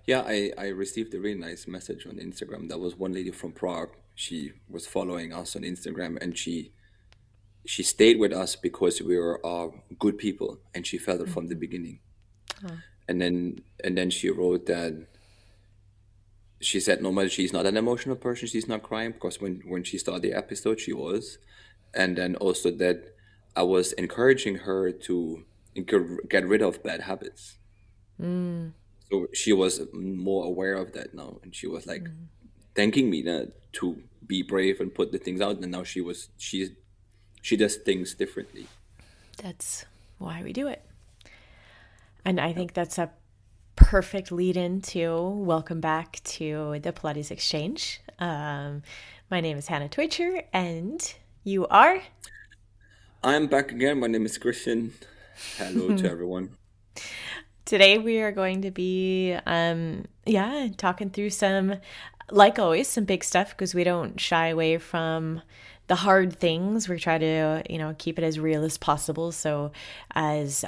Yeah, I received a really nice message on Instagram. That was one lady from Prague. She was following us on Instagram, and she stayed with us because we were good people, and she felt it from the Mhm. beginning. Oh. And then she wrote that she said normally she's not an emotional person. She's not crying because when she started the episode, she was. And then also that I was encouraging her to get rid of bad habits. Mm. So she was more aware of that now, and she was like Mm. thanking me that to be brave and put the things out. And now she does things differently. That's why we do it. And I Yeah. think that's a perfect lead into welcome back to the Pilates Exchange. My name is Hannah Twitcher, and you are? I'm back again. My name is Christian. Hello to everyone. Today we are going to be, yeah, talking through some, like always, some big stuff because we don't shy away from the hard things. We try to, keep it as real as possible. So, as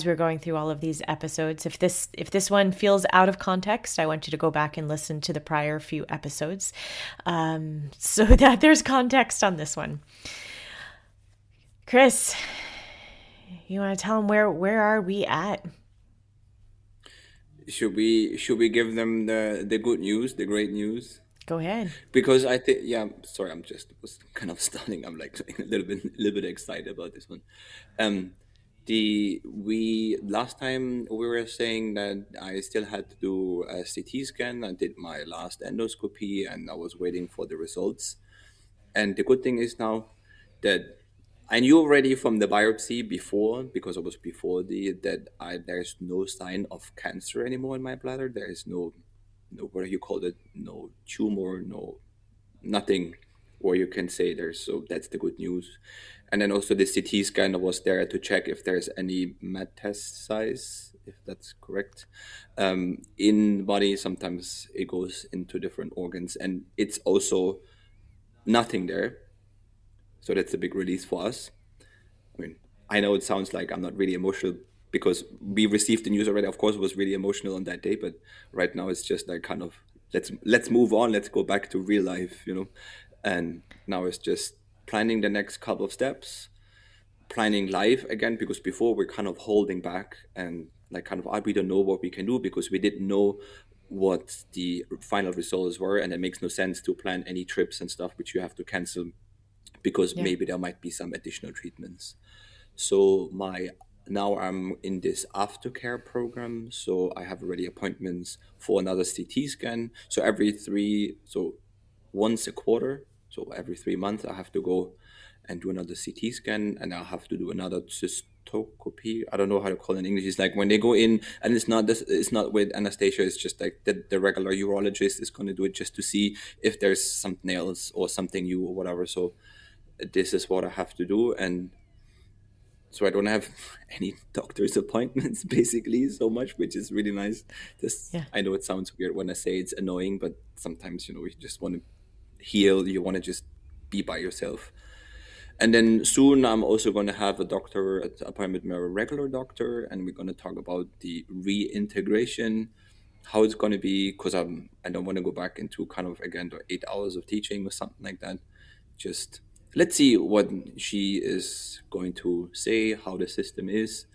we're going through all of these episodes, if this one feels out of context, I want you to go back and listen to the prior few episodes, so that there's context on this one. Chris, you want to tell them where are we at? Should we give them the good news, the great news? Go ahead. Because I think, yeah, sorry, I'm just was kind of stunning. I'm like a little bit excited about this one. Um, the we last time we were saying that I still had to do a CT scan. I did my last endoscopy, and I was waiting for the results. And the good thing is now that I knew already from the biopsy before, because it was before that there's no sign of cancer anymore in my bladder. There is no what do you call it? No tumor, no nothing where you can say there's, so that's the good news. And then also the CT scanner was there to check if there's any metastasis, if that's correct, in body. Sometimes it goes into different organs, and it's also nothing there. So that's a big release for us. I mean, I know it sounds like I'm not really emotional because we received the news already. Of course, it was really emotional on that day, but right now it's just like kind of let's move on. Let's go back to real life. And now it's just planning the next couple of steps, planning life again, because before we're kind of holding back and like kind of we don't know what we can do because we didn't know what the final results were, and it makes no sense to plan any trips and stuff which you have to cancel because Yeah. maybe there might be some additional treatments. So my now I'm in this aftercare program. So I have already appointments for another CT scan. So once a quarter, so every 3 months, I have to go and do another CT scan, and I'll have to do another cystoscopy. I don't know how to call it in English. It's like when they go in, and it's not with anesthesia. It's just like the regular urologist is going to do it just to see if there's something else or something new or whatever. So this is what I have to do, and so I don't have any doctor's appointments basically so much, which is really nice. Just Yeah. I know it sounds weird when I say it's annoying, but sometimes you just want to heal, you want to just be by yourself. And then soon I'm also going to have a doctor appointment with a regular doctor, and we're going to talk about the reintegration, how it's going to be, because I don't want to go back into kind of again the 8 hours of teaching or something like that. Just let's see what she is going to say, how the system is,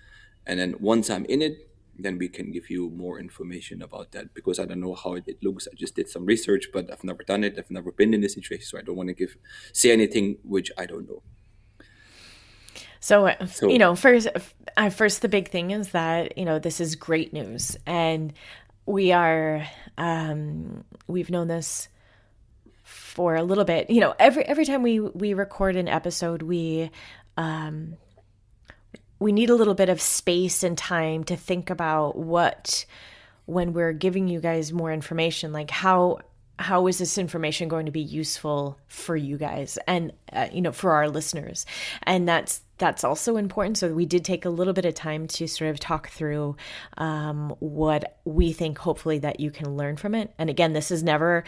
and then once I'm in it, then we can give you more information about that, because I don't know how it looks. I just did some research, but I've never done it. I've never been in this situation, so I don't want to say anything which I don't know. So, So first, the big thing is that, this is great news. And we are, we've known this for a little bit. Every time we record an episode, we need a little bit of space and time to think about when we're giving you guys more information, like how is this information going to be useful for you guys and for our listeners. And that's also important. So we did take a little bit of time to sort of talk through what we think hopefully that you can learn from it. And again, this is never,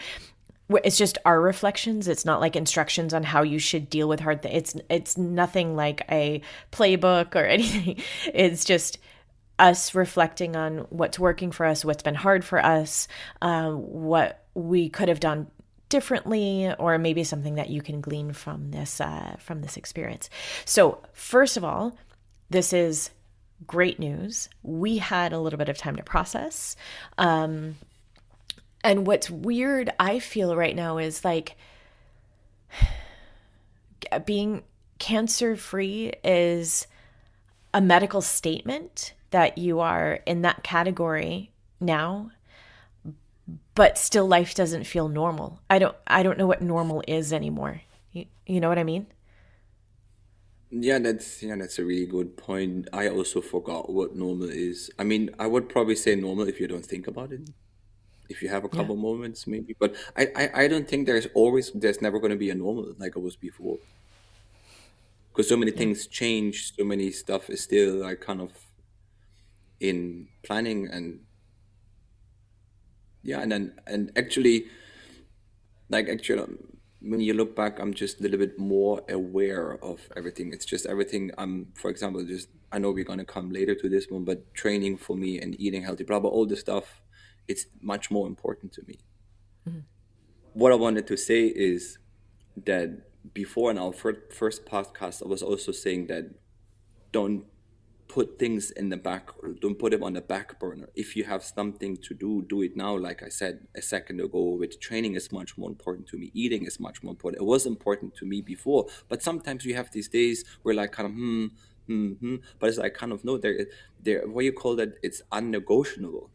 it's just our reflections. It's not like instructions on how you should deal with hard things. It's nothing like a playbook or anything. It's just us reflecting on what's working for us, what's been hard for us, what we could have done differently, or maybe something that you can glean from this experience. So, first of all, this is great news. We had a little bit of time to process. And what's weird, I feel right now, is like being cancer free is a medical statement that you are in that category now, but still life doesn't feel normal. I don't know what normal is anymore. You know what I mean? Yeah, that's a really good point. I also forgot what normal is. I mean, I would probably say normal if you don't think about it. If you have a Yeah. couple moments, maybe. But I don't think there's never going to be a normal like it was before. Because so many Yeah. things change, so many stuff is still like kind of in planning. And yeah, and actually, when you look back, I'm just a little bit more aware of everything. It's just everything. For example, just I know we're gonna come later to this one, but training for me and eating healthy, blah blah, all this stuff, it's much more important to me. What I wanted to say is that before in our first podcast, I was also saying that don't put things in the back, don't put them on the back burner. If you have something to do, do it now. Like I said a second ago, with training is much more important to me, eating is much more important. It was important to me before, but sometimes you have these days where like kind of but it's like kind of no, they're what you call that, it's unnegotiable,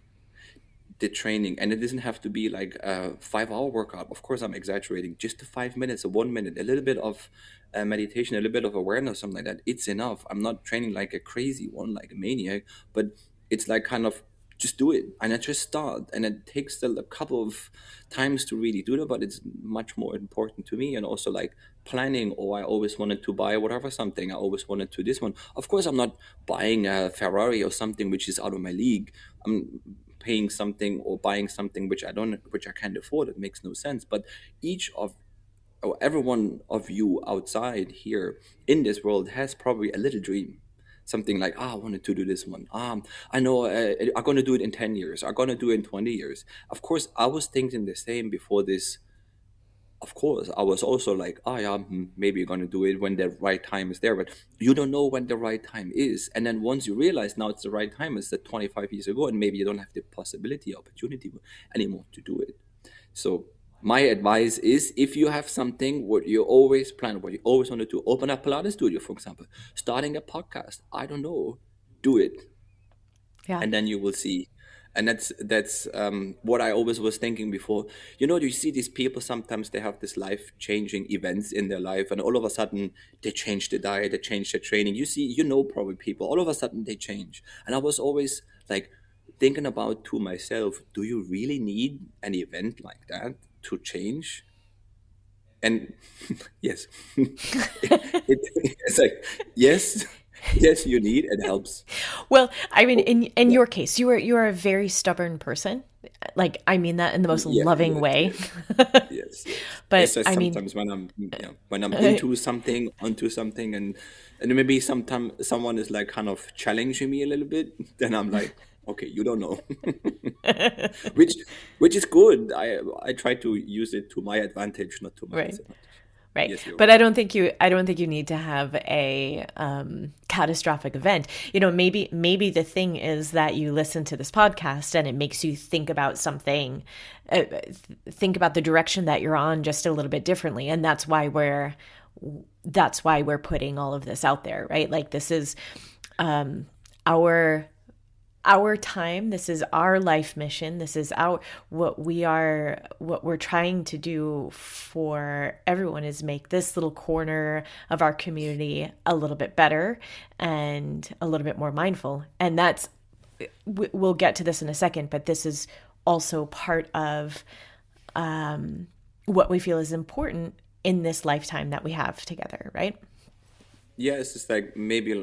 the training. And it doesn't have to be like a 5 hour workout. Of course I'm exaggerating, just 5 minutes or 1 minute, a little bit of meditation, a little bit of awareness, something like that, it's enough. I'm not training like a crazy one, like a maniac, but it's like kind of just do it. And I just start, and it takes still a couple of times to really do that, but it's much more important to me. And also like planning, or I always wanted to buy whatever, something I always wanted to this one. Of course I'm not buying a Ferrari or something which is out of my league. I'm paying something or buying something which I can't afford. It makes no sense. But each of or every one of you outside here in this world has probably a little dream, something like, I wanted to do this one. I know I'm going to do it in 10 years, I'm going to do it in 20 years. Of course I was thinking the same before this. Of course I was also like, oh yeah, maybe you're going to do it when the right time is there, but you don't know when the right time is. And then once you realize now it's the right time, it's the 25 years ago, and maybe you don't have the possibility, opportunity anymore to do it. So my advice is, if you have something what you always plan, what you always wanted to open a Pilates studio, for example, starting a podcast, I don't know, do it. Yeah. And then you will see. And that's what I always was thinking before. You see these people, sometimes they have this life changing events in their life, and all of a sudden they change the diet, they change their training. Probably people, all of a sudden they change. And I was always like thinking about to myself, do you really need an event like that to change? And yes, it's like, yes, yes, you need, it helps. Well, I mean, Oh, in yeah. your case, you are a very stubborn person. Like, I mean that in the most Yeah, loving yes, way. yes. Yes, yes. It's But just I mean, sometimes when I'm into something, onto something, and maybe sometimes someone is like kind of challenging me a little bit, then I'm like, okay, you don't know, which which is good. I try to use it to my advantage, not to my right. disadvantage. Right. Yes, you're But right. I don't think you need to have a catastrophic event. Maybe the thing is that you listen to this podcast and it makes you think about something, think about the direction that you're on just a little bit differently. And that's why we're putting all of this out there, right? Like, this is our time, this is our life mission, this is our what we're trying to do for everyone, is make this little corner of our community a little bit better and a little bit more mindful. And that's, we'll get to this in a second, but this is also part of what we feel is important in this lifetime that we have together, right? Yeah, it's just like, maybe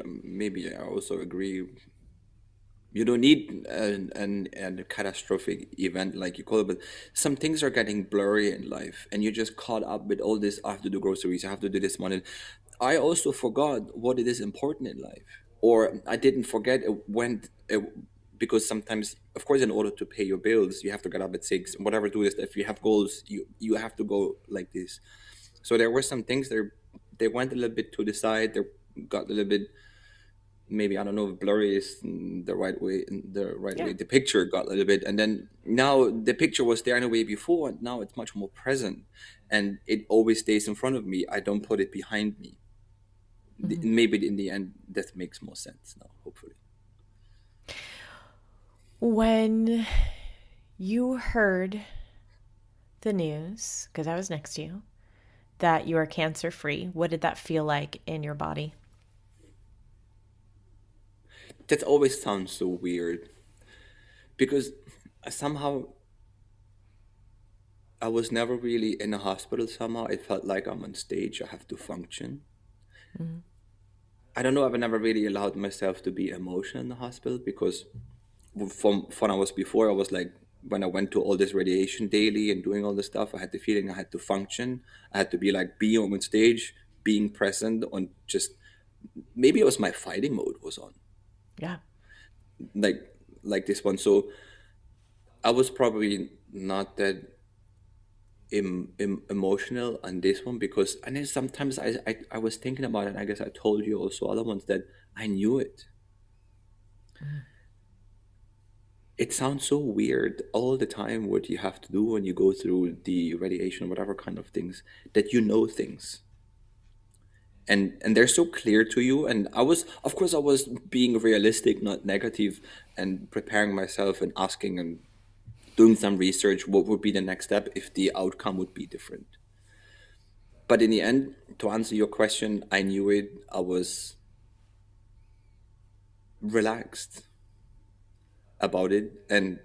I also agree. You don't need a catastrophic event like you call it, but some things are getting blurry in life, and you're just caught up with all this. I have to do groceries, I have to do this one. And I also forgot what it is important in life, or I didn't forget. It went because sometimes, of course, in order to pay your bills, you have to get up at 6. Whatever, do this. If you have goals, you have to go like this. So there were some things there. They went a little bit to the side. They got a little bit, maybe, I don't know if blurry is the right way. The right Yeah. way. The picture got a little bit, and then now the picture was there in a way before, and now it's much more present, and it always stays in front of me. I don't put it behind me. Mhm. Maybe in the end that makes more sense now. Hopefully, When you heard the news, because I was next to you, that you are cancer free, what did that feel like in your body? that always sounds so weird because somehow I was never really in a hospital. Somehow it felt like I'm on stage. I have to function. Mm-hmm. I don't know. I've never really allowed myself to be emotional in the hospital because from when I was before, I was like, when I went to all this radiation daily and doing all this stuff, I had the feeling I had to function. I had to be like being on stage, being present on just, maybe it was my fighting mode was on, Yeah. like like this one. So I was probably not that emotional on this one because, and then sometimes I was thinking about it. I guess I told you also other ones that I knew it. Mm-hmm. It sounds so weird all the time what you have to do when you go through the radiation, whatever kind of things, that you know things and they're so clear to you. And I was, of course, I was being realistic, not negative, and preparing myself and asking and doing some research what would be the next step if the outcome would be different. But in the end, to answer your question, I knew it. I was relaxed about it. And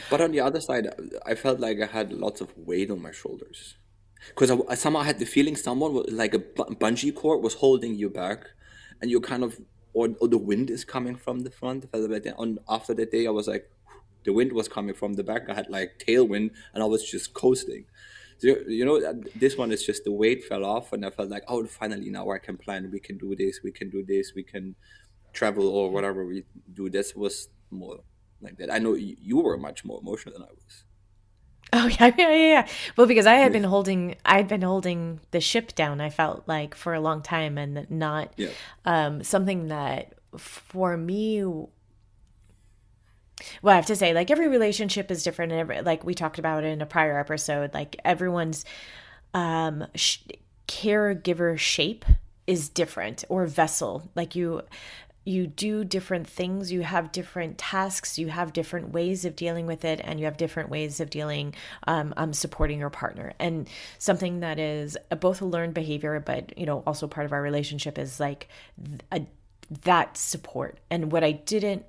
but on the other side, I felt like I had lots of weight on my shoulders because I somehow had the feeling someone like a bungee cord was holding you back, and you kind of, or the wind is coming from the front. I felt like that. On after that day, I was like, the wind was coming from the back. I had like tailwind, and I was just coasting. So, this one is just the weight fell off, and I felt like, oh, finally now I can plan. We can do this. We can do this. We can travel or Yeah. whatever we do. This was more like that. I know you were much more emotional than I was. Oh yeah, yeah, yeah, yeah. Well, because Yeah, I'd been holding the ship down. I felt like for a long time, and not yeah, something that for me. Well, I have to say, like every relationship is different, and like we talked about in a prior episode, like everyone's um, sh- caregiver shape is different, or vessel. Like you do different things, you have different tasks, you have different ways of dealing with it, and you have different ways of dealing supporting your partner. And something that is both a learned behavior, but also part of our relationship is like a, that support. And what I didn't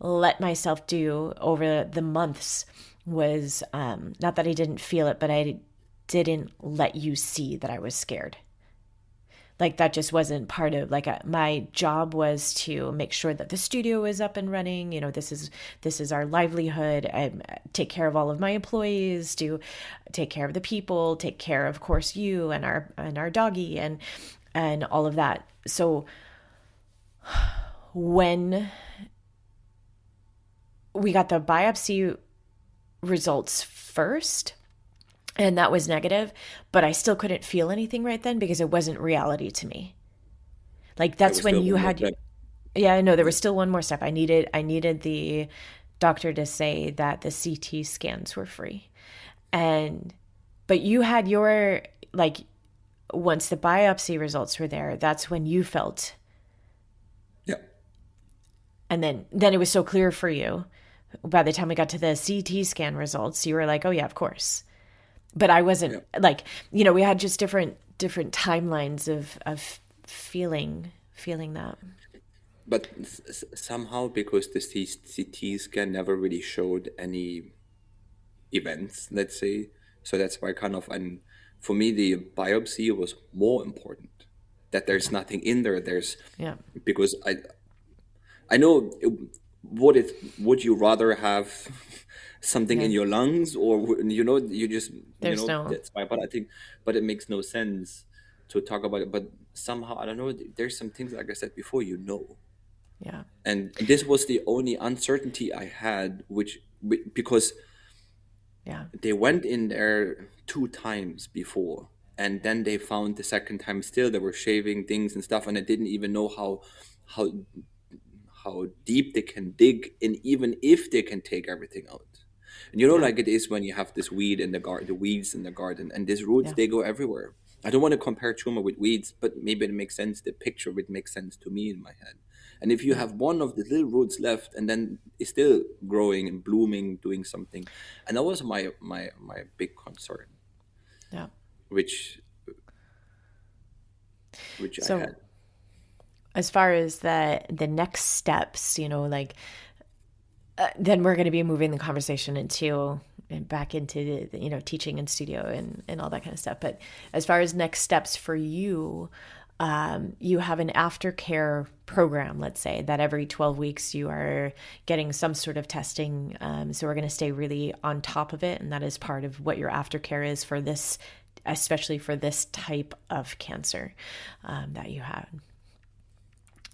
let myself do over the months was not that I didn't feel it, but I didn't let you see that I was scared. Like that just wasn't part of like my job was to make sure that the studio is up and running. This is our livelihood. I take care of all of my employees, to take care of the people, take care of course you and our doggy and all of that. So when we got the biopsy results first, and that was negative, but I still couldn't feel anything right then because it wasn't reality to me. Like there that's was when still you one more had, step. yeah, I know there Yeah, was still one more step. I needed the doctor to say that the CT scans were free. And but you had your, like, once the biopsy results were there, that's when you felt, yeah, and then it was so clear for you. By the time we got to the CT scan results, you were like, "Oh yeah, of course." But I wasn't, yeah. like, we had just different timelines of feeling that. But somehow, because the CT scan never really showed any events, let's say, so that's why kind of, and for me, the biopsy was more important. That there's nothing in there. There's Yeah. because I know would you rather have something Yeah. in your lungs or you just There's no. that's why. But I think, but it makes no sense to talk about it, but somehow I don't know. There's some things, like I said before, Yeah. and this was the only uncertainty I had, because Yeah. they went in there 2 times before, and then they found the second time still they were shaving things and stuff, and I didn't even know how how deep they can dig, and even if they can take everything out. And Yeah. like it is when you have this weed in the garden, the weeds in the garden, and these roots, Yeah. they go everywhere. I don't want to compare tumor with weeds, but maybe it makes sense. The picture of it makes sense to me in my head. And if you Yeah. have one of the little roots left, and then it's still growing and blooming, doing something, and that was my big concern, Yeah. which I So had. as far as the next steps, like then we're going to be moving the conversation into and back into teaching in studio and all that kind of stuff. But as far as next steps for you, you have an aftercare program, let's say, that every 12 weeks you are getting some sort of testing. So we're going to stay really on top of it. And that is part of what your aftercare is for this, especially for this type of cancer that you had.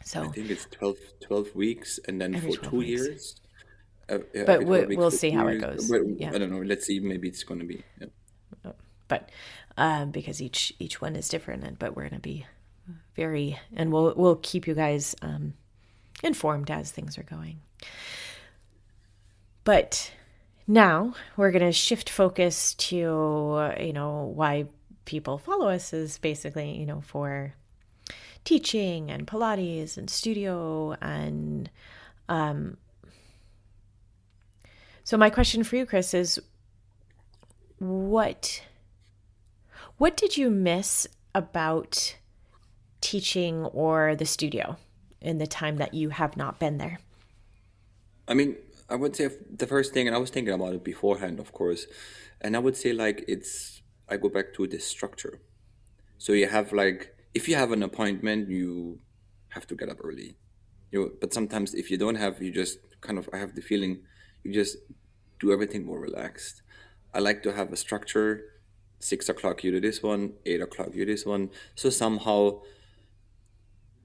I So think it's 12 weeks, and then every for 12 2 weeks. years, yeah, But every 12 weeks we'll for see two how it years. goes. But Yeah. I don't know. Let's see. Maybe it's going to be. Yeah. But because each one is different, but we're going to be very, and we'll keep you guys informed as things are going. But now we're going to shift focus to why people follow us is basically for teaching and Pilates and studio. And so my question for you, Chris, is what did you miss about teaching or the studio in the time that you have not been there? I mean, I would say the first thing, and I was thinking about it beforehand, of course, and I would say like I go back to the structure. So you have like, if you have an appointment, you have to get up early. But sometimes if you don't have, you just kind of, I have the feeling, you just do everything more relaxed. I like to have a structure. 6 o'clock you do this one, 8 o'clock you do this one. So somehow,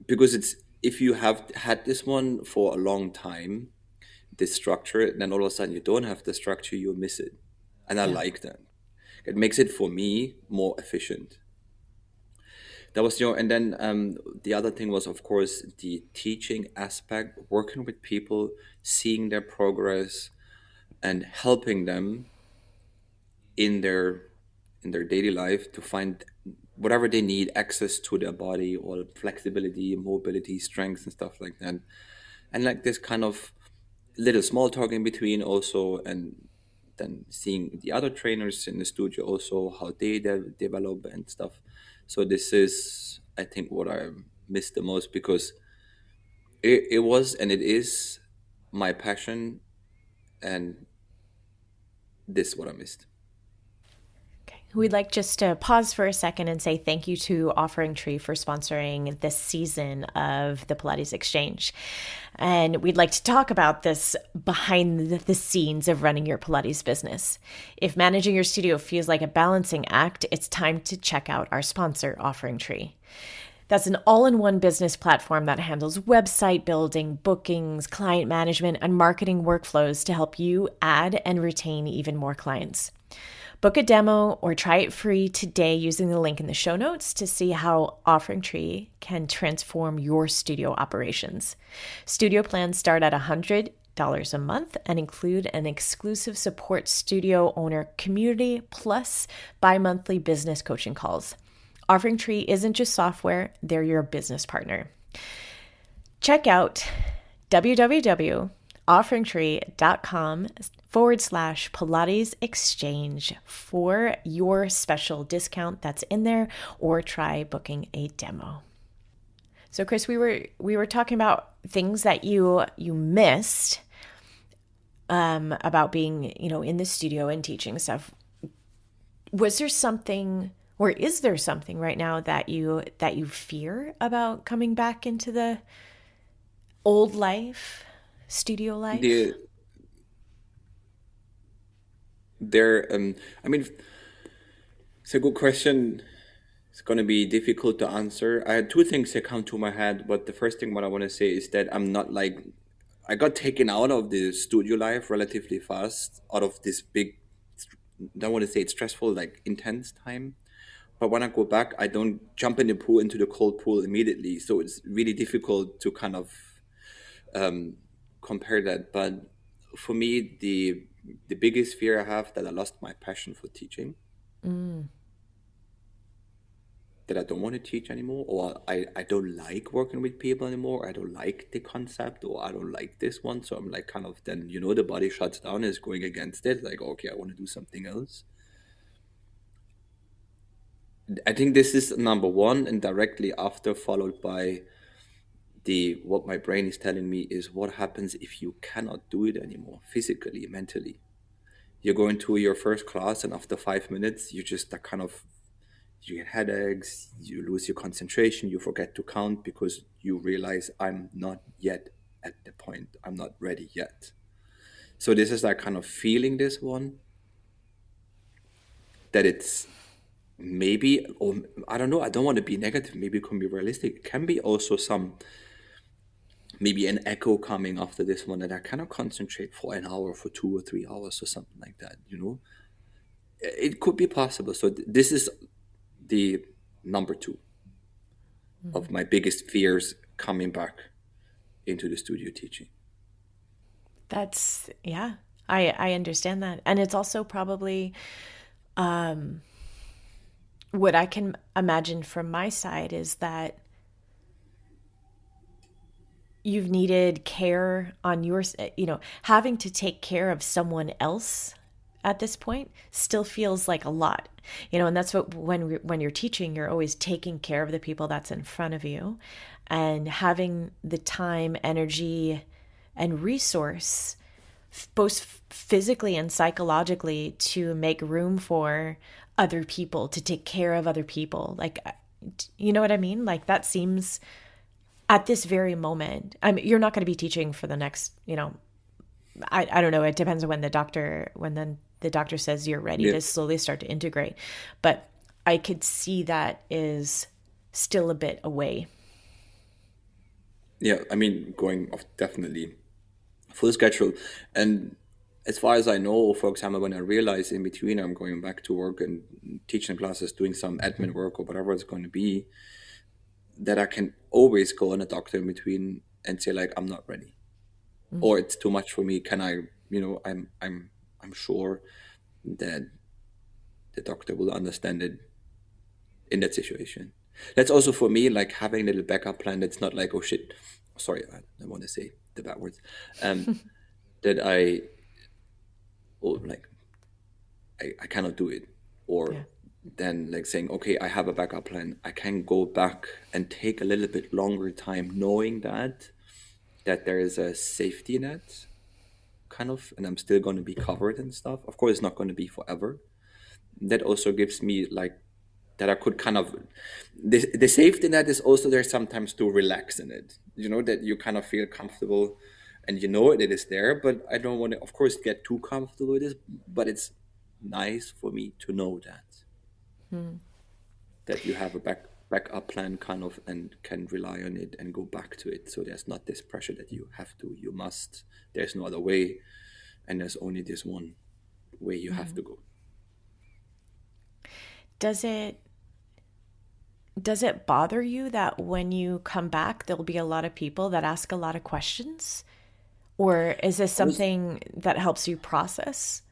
because it's, if you have had this one for a long time, this structure, then all of a sudden you don't have the structure, you miss it. And I Yeah. like that. It makes it for me more efficient. That was, and then the other thing was, of course, the teaching aspect, working with people, seeing their progress, and helping them in their daily life to find whatever they need, access to their body, or flexibility, mobility, strength, and stuff like that. And like this kind of little small talk in between also, and then seeing the other trainers in the studio also, how they develop and stuff. So this is, I think, what I miss the most, because it was and it is my passion, and this is what I missed. Okay. We'd like just to pause for a second and say thank you to Offering Tree for sponsoring this season of the Pilates Exchange. And we'd like to talk about this behind the scenes of running your Pilates business. If managing your studio feels like a balancing act, it's time to check out our sponsor, Offering Tree. That's an all in one business platform that handles website building, bookings, client management, and marketing workflows to help you add and retain even more clients. Book a demo or try it free today using the link in the show notes to see how Offering Tree can transform your studio operations. Studio plans start at $100 a month and include an exclusive support studio owner community plus bi-monthly business coaching calls. Offering Tree isn't just software, they're your business partner. Check out www.offeringtree.com/Pilates Exchange for your special discount that's in there, or try booking a demo. So Chris, we were talking about things that you missed about being, in the studio and teaching stuff. Was there something, or is there something right now that you fear about coming back into the old life, studio life? The there I mean, it's a good question. It's going to be difficult to answer. I had two things that come to my head, but the first thing what I want to say is that I'm not like, I got taken out of the studio life relatively fast, out of this big, I don't want to say it's stressful, like intense time. But when I go back, I don't jump in the pool into the cold pool immediately. So it's really difficult to kind of um, compare that. But for me, the biggest fear I have that I lost my passion for teaching, Mm. that I don't want to teach anymore, or I don't like working with people anymore. I don't like the concept, or I don't like this one. So I'm like, kind of, then, the body shuts down, is going against it. Like, okay, I want to do something else. I think this is number one, and directly after, followed by the what my brain is telling me is what happens if you cannot do it anymore, physically, mentally. You go into your first class, and after 5 minutes, you just are kind of, you get headaches, you lose your concentration, you forget to count because you realize I'm not yet at the point, I'm not ready yet. So this is like kind of feeling this one, that it's maybe, or I don't know, I don't want to be negative, maybe it can be realistic. It can be also some, maybe an echo coming after this one, that I cannot concentrate for an hour, for 2 or 3 hours, or something like that. It could be possible. So this is the number two Mhm. of my biggest fears coming back into the studio teaching. That's, yeah. I understand that. And it's also probably what I can imagine from my side is that you've needed care on your, having to take care of someone else at this point still feels like a lot. And that's what, when you're teaching, you're always taking care of the people that's in front of you, and having the time, energy, and resource, both physically and psychologically, to make room for other people, to take care of other people. Like, you know what I mean? Like, that seems, at this very moment, I mean, you're not going to be teaching for the next, I don't know. It depends on when then the doctor says you're ready Yeah, to slowly start to integrate. But I could see that is still a bit away. yeah. I mean, going off, definitely full schedule. And as far as I know, for example, when I realize in between I'm going back to work and teaching classes, doing some admin work or whatever it's going to be, that I can always go on a doctor in between and say like, I'm not ready, Mm. or it's too much for me. Can I, I'm sure that the doctor will understand it in that situation. That's also for me, like having a little backup plan. That's not like, oh shit, sorry, I don't want to say the bad words. Um, that oh, like, I cannot do it. Or Yeah. then like saying, okay, I have a backup plan. I can go back and take a little bit longer time, knowing that there is a safety net, kind of, and I'm still going to be covered and stuff. Of course, it's not going to be forever. That also gives me like, that I could kind of, the safety net is also there sometimes to relax in it. That you kind of feel comfortable, and it is there. But I don't want to, of course, get too comfortable with this. But it's nice for me to know Mm. that you have a backup plan, kind of, and can rely on it and go back to it. So there's not this pressure that you have to, you must. There's no other way, and there's only this one way you have Mm. to go. Does it does it bother you that when you come back there'll be a lot of people that ask a lot of questions? Or is this I was something that helps you process?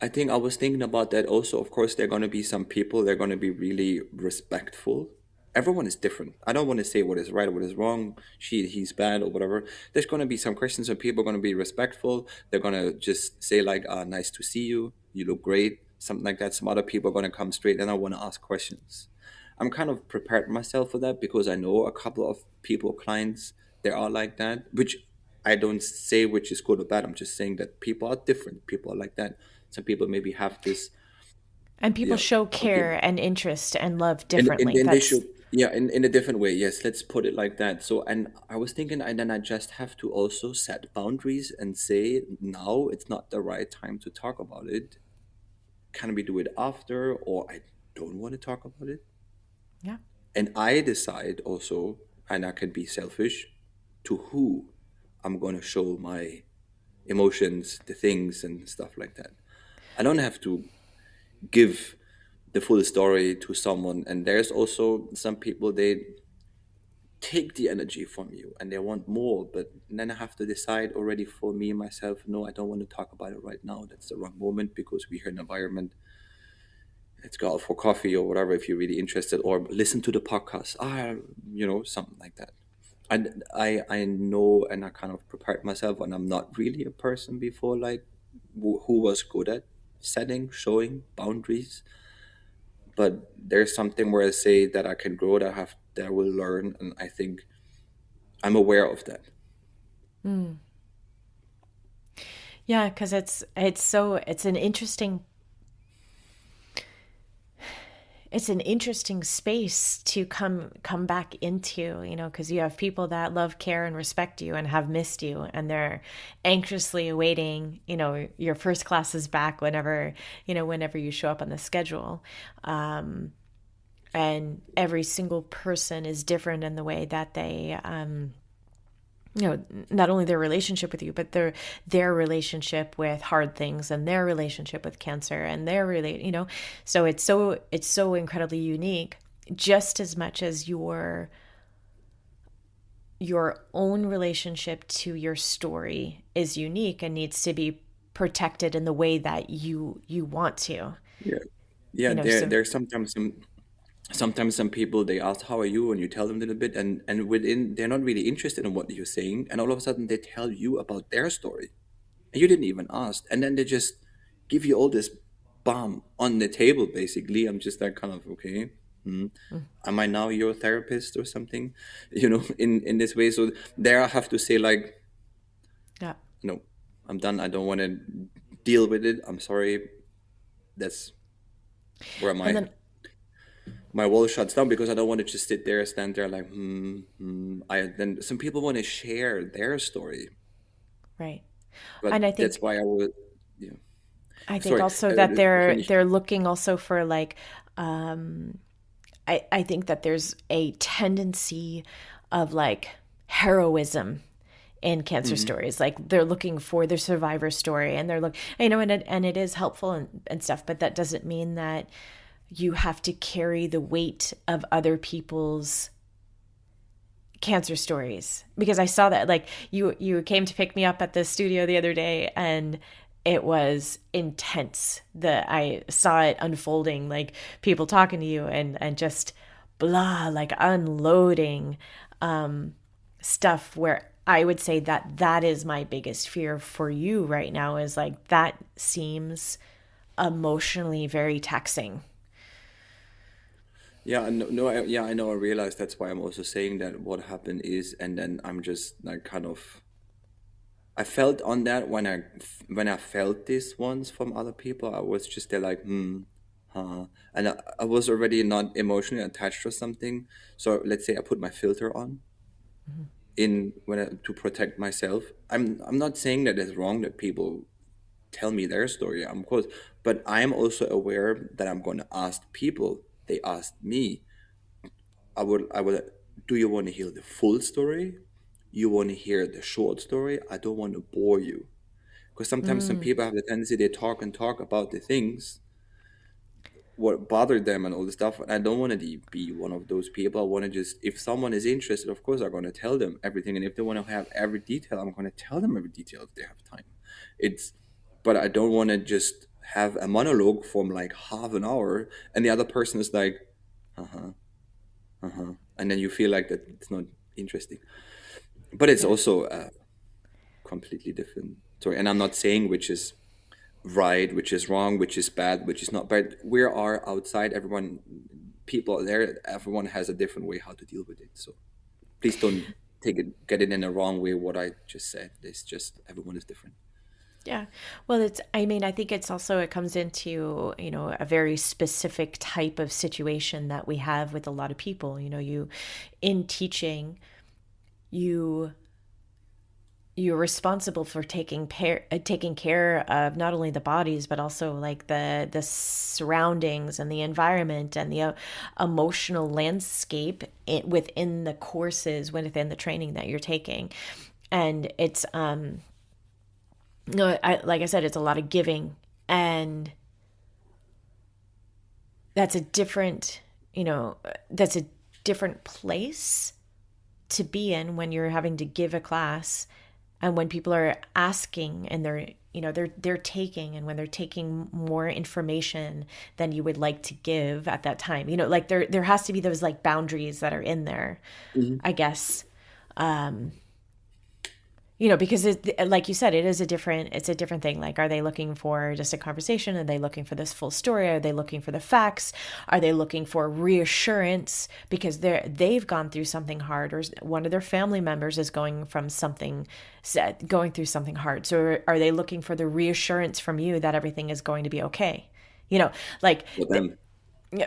I think I was thinking about that also. Of course, there are going to be some people, they're going to be really respectful. Everyone is different. I don't want to say what is right or what is wrong, he's bad or whatever. There's going to be some questions, and people are going to be respectful. They're going to just say, like, nice to see you. You look great. Something like that. Some other people are going to come straight and I want to ask questions. I'm kind of prepared myself for that because I know a couple of people, clients, they are like that, which I don't say which is good or bad. I'm just saying that people are different. People are like that. Some people maybe have this, And people yeah, show okay, care and interest and love and differently. then they That's should, yeah, in a different way. Yes, let's put it like that. So, and I was thinking, and then I just have to also set boundaries and say, now it's not the right time to talk about it. Can we do it after? Or I don't want to talk about it. Yeah. And I decide also, and I can be selfish, to who I'm going to show my emotions, the things, and stuff like that. I don't have to give the full story to someone. And there's also some people, they take the energy from you and they want more. But then I have to decide already for me, myself, no, I don't want to talk about it right now. That's the wrong moment because we're in an environment. Let's go out for coffee or whatever if you're really interested, or listen to the podcast. Something like that. And I know, and I kind of prepared myself, and I'm not really a person before like who was good at setting, showing boundaries. But there's something where I say that I can grow, that I will learn, and I think I'm aware of that. Yeah, because it's an interesting space to come back into, because you have people that love, care, and respect you and have missed you, and they're anxiously awaiting, your first classes back whenever you show up on the schedule. And every single person is different in the way that they not only their relationship with you, but their relationship with hard things, and their relationship with cancer, and so it's so incredibly unique, just as much as your own relationship to your story is unique and needs to be protected in the way that you want to. Yeah, yeah. So There's sometimes some people, they ask how are you, and you tell them a little bit, and within they're not really interested in what you're saying, and all of a sudden they tell you about their story, and you didn't even ask, and then they just give you all this bomb on the table. Basically, I'm just like kind of okay. Hmm. Am I now your therapist or something? In this way. So there, I have to say like, yeah. no, I'm done. I don't want to deal with it. I'm sorry. That's where And my then my wall shuts down, because I don't want to just sit there, stand there like, I then some people want to share their story, right. And I but that's think why I would, yeah. I think Sorry, also that finish. they're looking also for like, I think that there's a tendency of like heroism in cancer Hmm. stories. Like they're looking for their survivor story, and and it is helpful and stuff, but that doesn't mean that you have to carry the weight of other people's cancer stories. Because I saw that, like, you came to pick me up at the studio the other day, and it was intense. I saw it unfolding, like people talking to you, and just blah, like unloading stuff, where I would say that is my biggest fear for you right now, is like that seems emotionally very taxing. Yeah, no, no, yeah, I know. I realize that's why I'm also saying that what happened is, and then I'm just like kind of. I felt on that when I felt this once from other people. I was just there like, and I was already not emotionally attached or something. So let's say I put my filter on in to protect myself. I'm not saying that it's wrong that people tell me their story, of course, but I'm also aware that I'm going to ask people. They asked me, I would. Do you want to hear the full story? You want to hear the short story? I don't want to bore you, because sometimes some people have the tendency, they talk and talk about the things what bothered them and all the stuff. And I don't want to be one of those people. I want to just, if someone is interested, of course I'm going to tell them everything, and if they want to have every detail, I'm going to tell them every detail if they have time. It's But I don't want to just have a monologue from like half an hour, and the other person is like, uh-huh, uh-huh, and then you feel like that it's not interesting. But it's Yeah. also completely different story, and I'm not saying which is right, which is wrong, which is bad, which is not. But we are outside. People there, everyone has a different way how to deal with it. So please don't get it in a wrong way. What I just said, it's just everyone is different. Yeah. Well, I mean, I think it comes into, a very specific type of situation that we have with a lot of people. In teaching, you you're responsible for taking care of not only the bodies but also like the surroundings and the environment and the emotional landscape within the courses, within the training that you're taking. And it's no, like I said, it's a lot of giving, and that's a different, that's a different place to be in when you're having to give a class, and when people are asking and they're taking, and when they're taking more information than you would like to give at that time. Like there has to be those like boundaries that are in there, Hmm. I guess. Because like you said, it's a different thing. Like, are they looking for just a conversation? Are they looking for this full story? Are they looking for the facts? Are they looking for reassurance because they've gone through something hard, or one of their family members is going through something hard? So are they looking for the reassurance from you that everything is going to be okay? You know, like, For them.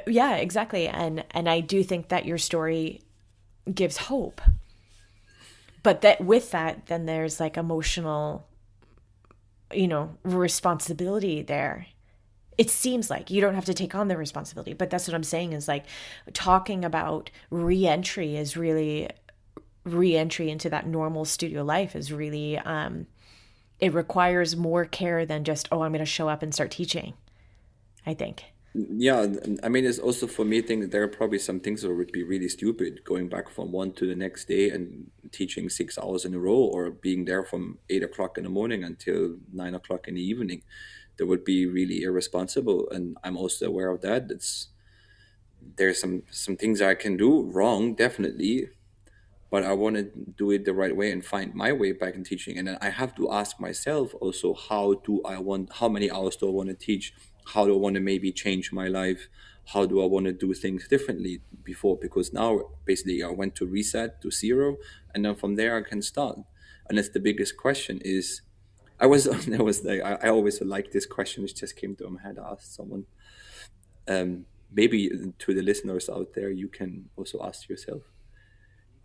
yeah, exactly. And I do think that your story gives hope, but that with that, then there's like emotional, responsibility there. It seems like you don't have to take on the responsibility, but that's what I'm saying is like talking about re-entry is really re-entry into that normal studio life is really it requires more care than just, oh, I'm going to show up and start teaching, I think. Yeah, I mean, it's also for me, I think that there are probably some things that would be really stupid going back from one to the next day and teaching 6 hours in a row, or being there from 8 o'clock in the morning until 9 o'clock in the evening. That would be really irresponsible. And I'm also aware of that. There's some things I can do wrong, definitely, but I want to do it the right way and find my way back in teaching. And then I have to ask myself also, how many hours do I want to teach? How do I want to maybe change my life? How do I want to do things differently before? Because now basically I went to reset to zero, and then from there I can start. And that's the biggest question is, I was, I was like, I always like this question. It just came to my head. I asked someone, maybe to the listeners out there, you can also ask yourself,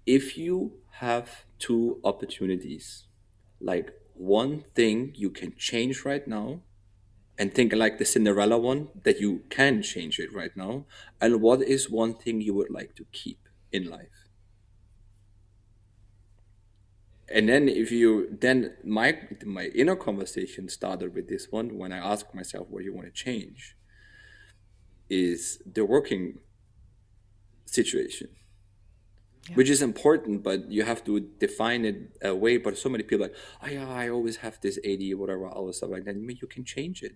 if you have two opportunities, like one thing you can change right now, and think like the Cinderella one, that you can change it right now, and what is one thing you would like to keep in life? And then if you then my inner conversation started with this one when I asked myself what you want to change is the working situation, Yeah. which is important, but you have to define it a way. But so many people are like, oh yeah, I always have this 80 whatever hours, stuff like that. I mean, you can change it.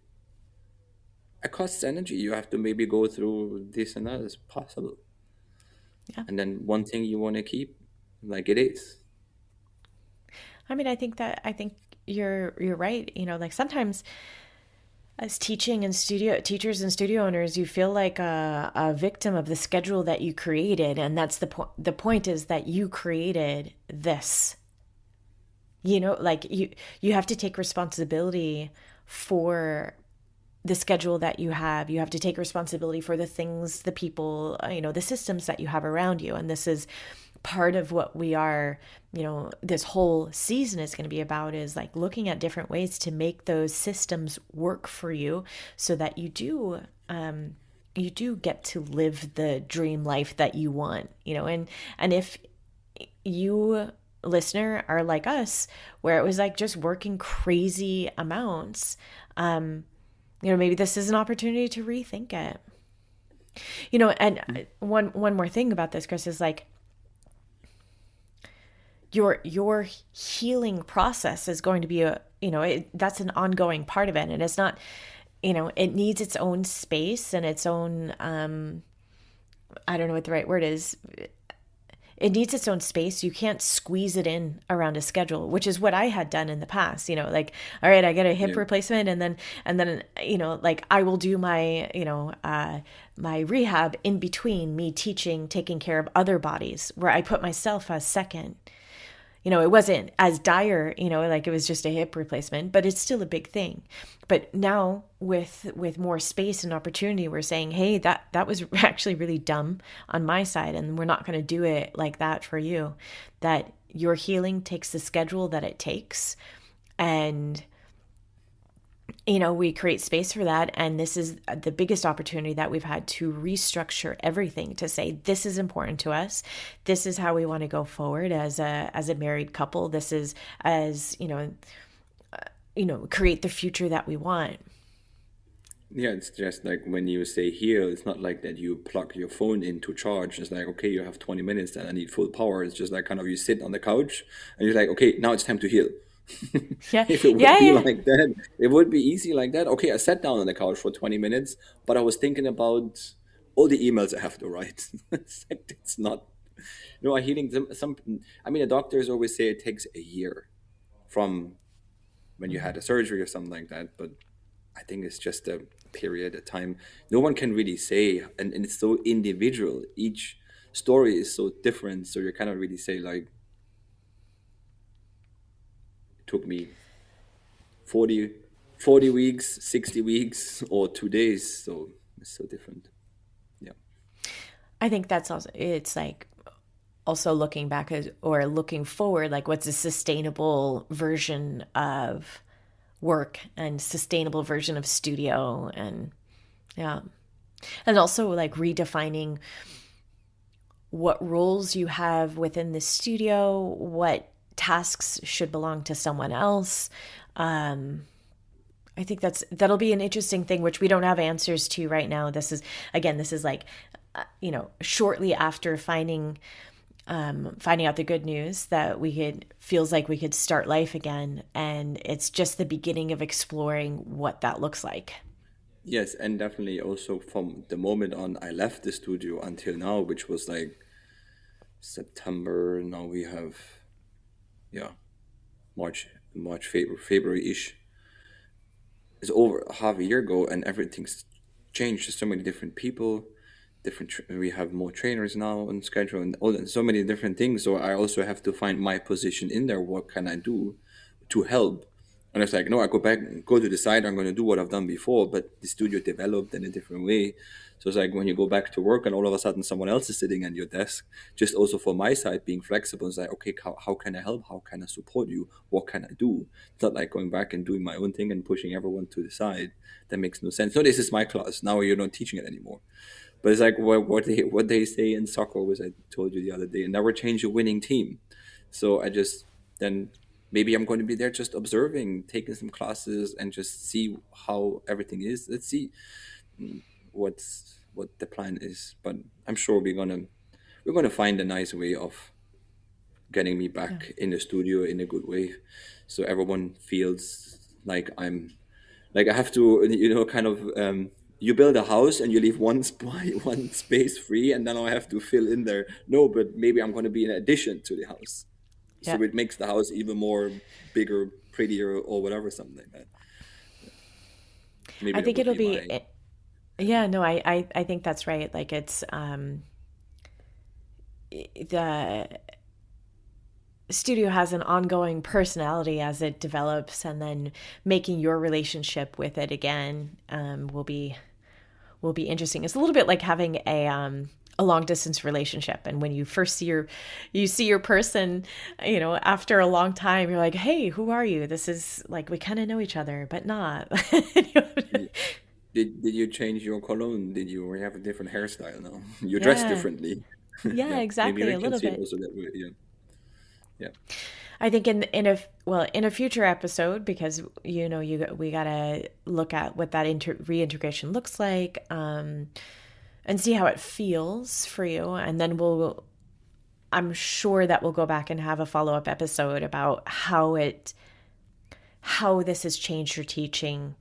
It costs energy. You have to maybe go through this and that as possible. Yeah. And then one thing you want to keep, like it is. I mean, I think you're right. Like sometimes as teachers and studio owners, you feel like a victim of the schedule that you created, and that's the point. The point is that you created this. Like you have to take responsibility for the schedule that you have. You have to take responsibility for the things, the people, the systems that you have around you. And this is part of what we are, this whole season is going to be about, is like looking at different ways to make those systems work for you so that you do get to live the dream life that you want, and if you listener are like us, where it was like just working crazy amounts, maybe this is an opportunity to rethink it. And one more thing about this, Chris, is like your healing process is going to be that's an ongoing part of it, and it's not, it needs its own space and its own I don't know what the right word is. It needs its own space. You can't squeeze it in around a schedule, which is what I had done in the past. Like, all right, I get a hip Yeah. replacement, and then like I will do my my rehab in between me teaching, taking care of other bodies, where I put myself as second. It wasn't as dire, like it was just a hip replacement, but it's still a big thing. But now with more space and opportunity, we're saying, hey, that was actually really dumb on my side, and we're not going to do it like that for you. That your healing takes the schedule that it takes. And we create space for that. And this is the biggest opportunity that we've had to restructure everything to say, this is important to us. This is how we want to go forward as a married couple. This is as, create the future that we want. Yeah, it's just like when you say heal, it's not like that you plug your phone in to charge. It's like, okay, you have 20 minutes and I need full power. It's just like kind of you sit on the couch and you're like, okay, now it's time to heal. Yeah. If it would Yeah. be Yeah. like that, it would be easy like that. Okay, I sat down on the couch for 20 minutes, but I was thinking about all the emails I have to write. It's like, it's not, a healing, I mean, the doctors always say it takes a year from when you had a surgery or something like that, but I think it's just a period of time. No one can really say, and it's so individual. Each story is so different. So you cannot really say like it took me 40, 40 weeks, 60 weeks, or 2 days. So it's so different. Yeah. I think that's also, it's like also looking back or looking forward, like what's a sustainable version of work and sustainable version of studio. And yeah. And also like redefining what roles you have within the studio, what tasks should belong to someone else. I think that'll be an interesting thing, which we don't have answers to right now. This is like, shortly after finding out the good news that feels like we could start life again, and it's just the beginning of exploring what that looks like. Yes, and definitely also from the moment on I left the studio until now, which was like September. Now we have, yeah, March, February-ish. It's over half a year ago, and everything's changed. There's so many different people, we have more trainers now on schedule, and so many different things. So I also have to find my position in there. What can I do to help? And it's like, no, I go back, go to the side. I'm going to do what I've done before, but the studio developed in a different way. So it's like when you go back to work and all of a sudden someone else is sitting at your desk, just also for my side, being flexible. It's like, okay, how can I help? How can I support you? What can I do? It's not like going back and doing my own thing and pushing everyone to the side. That makes no sense. No, this is my class. Now you're not teaching it anymore. But it's like what they say in soccer, was I told you the other day, never change a winning team. So I just then maybe I'm going to be there just observing, taking some classes, and just see how everything is. Let's see what the plan is. But I'm sure we're gonna find a nice way of getting me Yeah. back in the studio in a good way, so everyone feels like I have to, kind of, you build a house and you leave one space free, and then I have to fill in there. No, but maybe I'm going to be an addition to the house, Yeah. so it makes the house even more bigger, prettier, or whatever, something like that. Maybe I that think would it'll be be, my. yeah, no, I think that's right. Like it's, the studio has an ongoing personality as it develops, and then making your relationship with it again, will be interesting. It's a little bit like having a long distance relationship, and when you first see your person, after a long time, you're like, hey, who are you? This is like, we kind of know each other but not. Did you change your cologne? Did you, or you have a different hairstyle now? You dress Yeah. differently. Yeah, Yeah, maybe exactly, we a can little see it bit. also that way. Yeah, yeah, I think in a future episode, because we gotta look at what that reintegration looks like, and see how it feels for you, and then I'm sure that we'll go back and have a follow-up episode about how this has changed your teaching,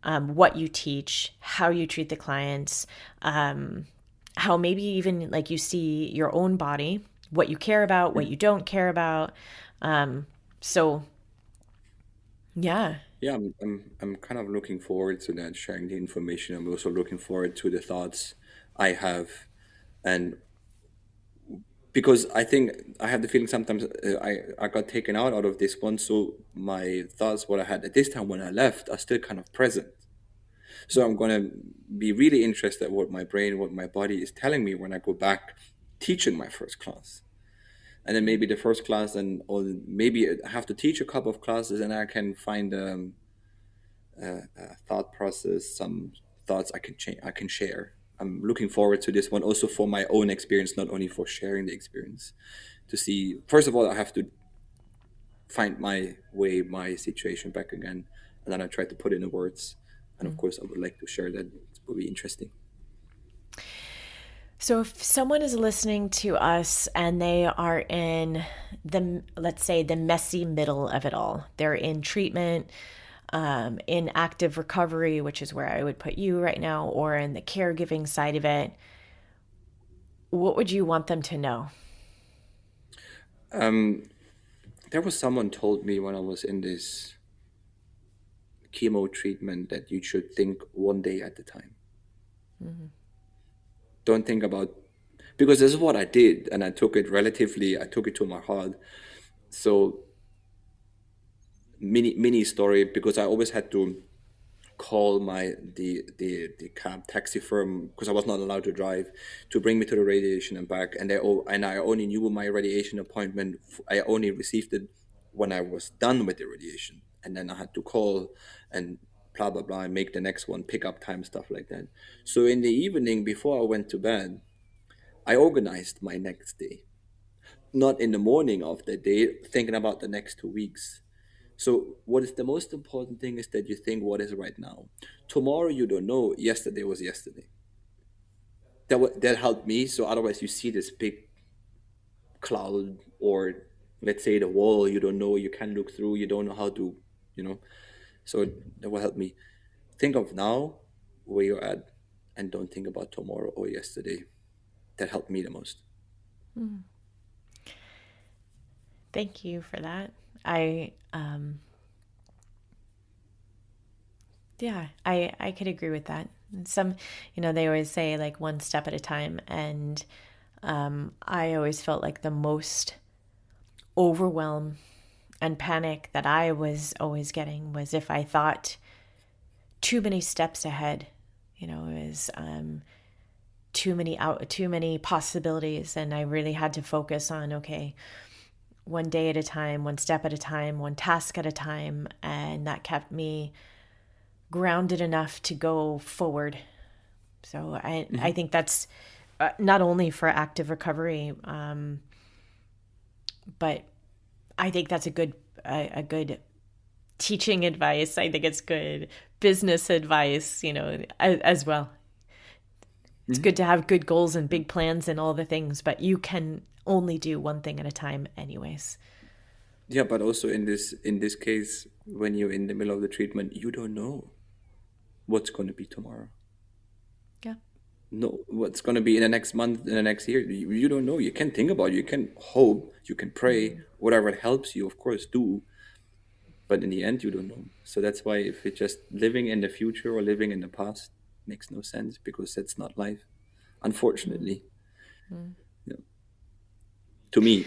what you teach, how you treat the clients, how maybe even like you see your own body, what you care about, what you don't care about. So yeah, yeah. I'm kind of looking forward to that, sharing the information. I'm also looking forward to the thoughts I have, and because I think I have the feeling sometimes, I got taken out of this one, so my thoughts, what I had at this time when I left, are still kind of present. So I'm gonna be really interested what my brain, what my body is telling me when I go back teaching my first class. and then maybe the first class, and or maybe I have to teach a couple of classes, and I can find a thought process, some thoughts I can change, I can share. I'm looking forward to this one also for my own experience, not only for sharing the experience. To see, first of all, I have to find my way, my situation back again, and then I try to put it in words. And of course, I would like to share that. It would be interesting. So if someone is listening to us and they are in the, let's say, the messy middle of it all, they're in treatment, in active recovery, which is where I would put you right now, or in the caregiving side of it, what would you want them to know? Um, there was someone told me when I was in this chemo treatment that you should think one day at a time. Don't think about, because this is what I did, and I took it relatively. I took it to my heart. So mini story, because I always had to call the cab taxi firm, because I was not allowed to drive, to bring me to the radiation and back, and I only knew my radiation appointment. I only received it when I was done with the radiation, and then I had to call and blah blah blah and make the next one, pick up time, stuff like that. So in the evening before I went to bed, I organized my next day, not in the morning of the day thinking about the next 2 weeks. So what is the most important thing is that you think what is right now. Tomorrow you don't know. Yesterday was yesterday. That helped me. So otherwise you see this big cloud, or let's say the wall. You don't know. You can't look through. You don't know how to, you know. So that will help me. Think of now, where you're at, and don't think about tomorrow or yesterday. That helped me the most. Thank you for that. I Yeah, I could agree with that. Some, they always say like one step at a time, and I always felt like the most overwhelm and panic that I was always getting was if I thought too many steps ahead. It was too many possibilities, and I really had to focus on, okay, one day at a time, one step at a time, one task at a time, and that kept me grounded enough to go forward. So I Hmm. think that's not only for active recovery, but I think that's a good teaching advice. I think it's good business advice, as well. It's Hmm. good to have good goals and big plans and all the things, but you can only do one thing at a time anyways. Yeah, but also in this case, when you're in the middle of the treatment, you don't know what's going to be tomorrow. Yeah. No, what's going to be in the next month, in the next year. You don't know. You can think about it. You can hope. You can pray. Whatever helps you, of course, do. But in the end, you don't know. So that's why if it's just living in the future or living in the past, makes no sense, because that's not life, unfortunately. Yeah. To me,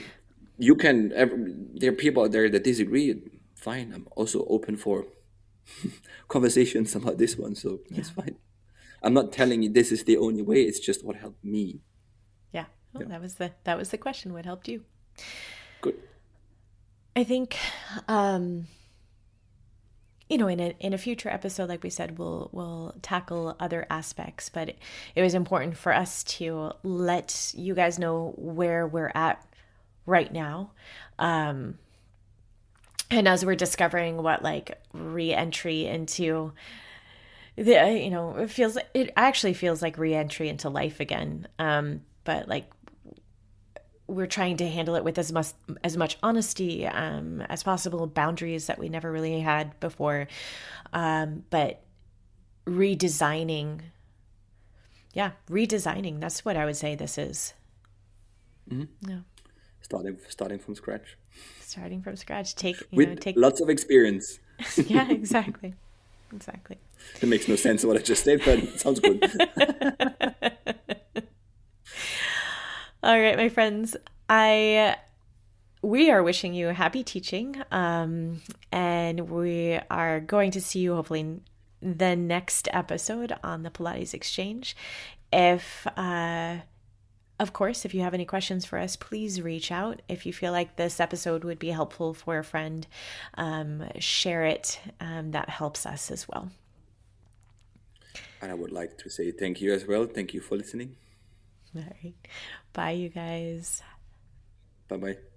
there are people out there that disagree. Fine. I'm also open for conversations about this one. So that's Yeah. fine. I'm not telling you this is the only way. It's just what helped me. Yeah. Well, Yeah. that was the question. What helped you? Good. I think, in a future episode, like we said, we'll tackle other aspects, but it was important for us to let you guys know where we're at right now. And as we're discovering what like re-entry into it actually feels like re-entry into life again. But like we're trying to handle it with as much honesty as possible, boundaries that we never really had before. But redesigning, yeah, redesigning. That's what I would say this is. Hmm. Yeah, Starting from scratch starting from scratch. Take you know with take. lots of experience. Yeah, exactly, exactly. It makes no sense what I just said, but it sounds good. All right, my friends. I We are wishing you happy teaching, and we are going to see you hopefully in the next episode on the Pilates Exchange. If Of course, if you have any questions for us, please reach out. If you feel like this episode would be helpful for a friend, share it. That helps us as well. And I would like to say thank you as well. Thank you for listening. All right. Bye, you guys. Bye bye.